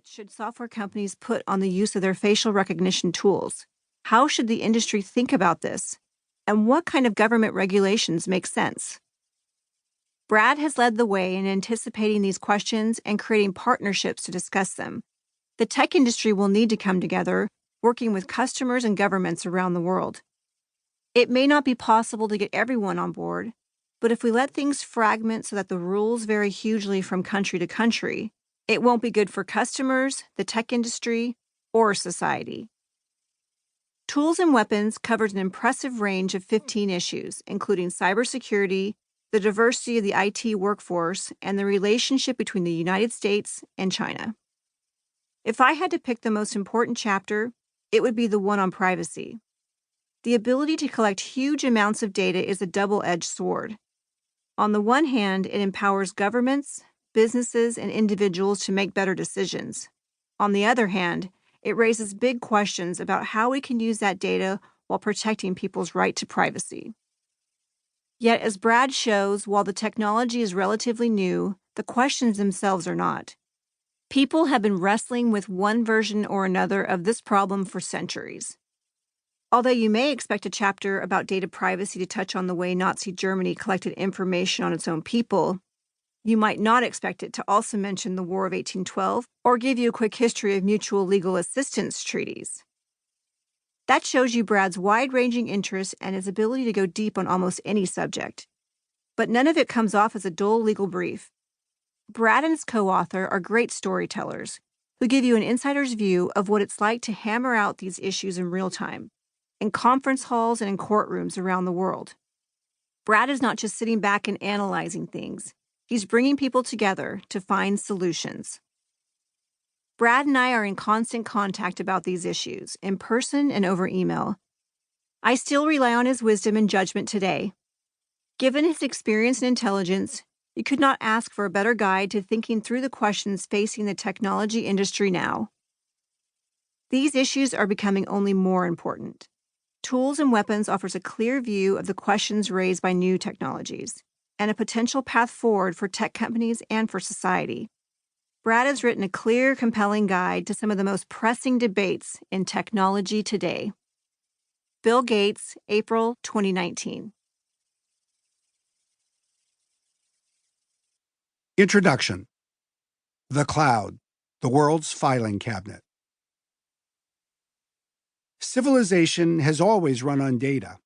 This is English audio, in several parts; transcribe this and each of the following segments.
should software companies put on the use of their facial recognition tools? How should the industry think about this? And what kind of government regulations make sense? Brad has led the way in anticipating these questions and creating partnerships to discuss them. The tech industry will need to come together, working with customers and governments around the world. It may not be possible to get everyone on board, but if we let things fragment so that the rules vary hugely from country to country, it won't be good for customers, the tech industry, or society. Tools and Weapons covers an impressive range of 15 issues, including cybersecurity, the diversity of the IT workforce, and the relationship between the United States and China. If I had to pick the most important chapter, it would be the one on privacy. The ability to collect huge amounts of data is a double-edged sword. On the one hand, it empowers governments, businesses, and individuals to make better decisions. On the other hand, it raises big questions about how we can use that data while protecting people's right to privacy. Yet, as Brad shows, while the technology is relatively new, the questions themselves are not. People have been wrestling with one version or another of this problem for centuries. Although you may expect a chapter about data privacy to touch on the way Nazi Germany collected information on its own people, you might not expect it to also mention the War of 1812 or give you a quick history of mutual legal assistance treaties. That shows you Brad's wide-ranging interests and his ability to go deep on almost any subject. But none of it comes off as a dull legal brief. Brad and his co-author are great storytellers who give you an insider's view of what it's like to hammer out these issues in real time, in conference halls and in courtrooms around the world. Brad is not just sitting back and analyzing things. He's bringing people together to find solutions. Brad and I are in constant contact about these issues, in person and over email. I still rely on his wisdom and judgment today. Given his experience and intelligence, you could not ask for a better guide to thinking through the questions facing the technology industry now. These issues are becoming only more important. Tools and Weapons offers a clear view of the questions raised by new technologies and a potential path forward for tech companies and for society. Brad has written a clear, compelling guide to some of the most pressing debates in technology today. Bill Gates, April 2019. Introduction. The Cloud, the World's Filing Cabinet. Civilization has always run on data.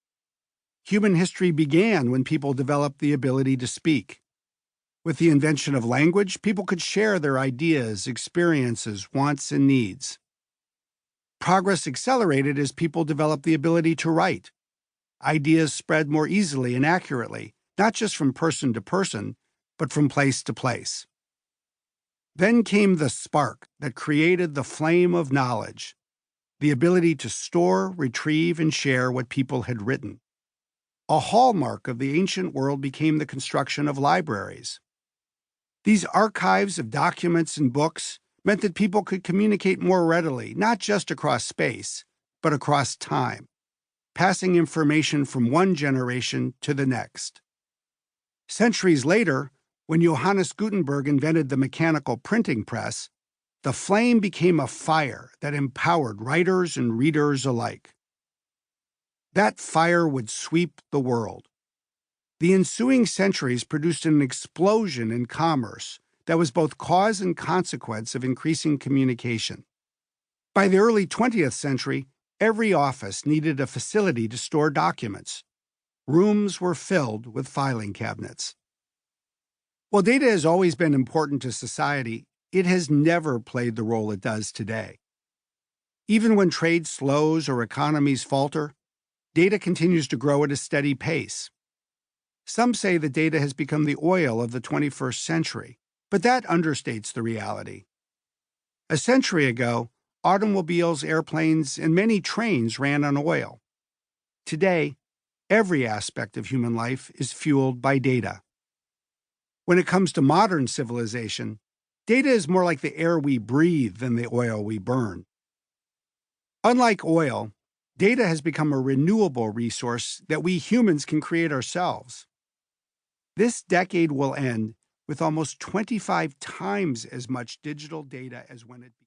Human history began when people developed the ability to speak. With the invention of language, people could share their ideas, experiences, wants, and needs. Progress accelerated as people developed the ability to write. Ideas spread more easily and accurately, not just from person to person, but from place to place. Then came the spark that created the flame of knowledge, the ability to store, retrieve, and share what people had written. A hallmark of the ancient world became the construction of libraries. These archives of documents and books meant that people could communicate more readily, not just across space, but across time, passing information from one generation to the next. Centuries later, when Johannes Gutenberg invented the mechanical printing press, the flame became a fire that empowered writers and readers alike. That fire would sweep the world. The ensuing centuries produced an explosion in commerce that was both cause and consequence of increasing communication. By the early 20th century, every office needed a facility to store documents. Rooms were filled with filing cabinets. While data has always been important to society, it has never played the role it does today. Even when trade slows or economies falter, data continues to grow at a steady pace. Some say that data has become the oil of the 21st century, but that understates the reality. A century ago, automobiles, airplanes, and many trains ran on oil. Today, every aspect of human life is fueled by data. When it comes to modern civilization, data is more like the air we breathe than the oil we burn. Unlike oil, data has become a renewable resource that we humans can create ourselves. This decade will end with almost 25 times as much digital data as when it began.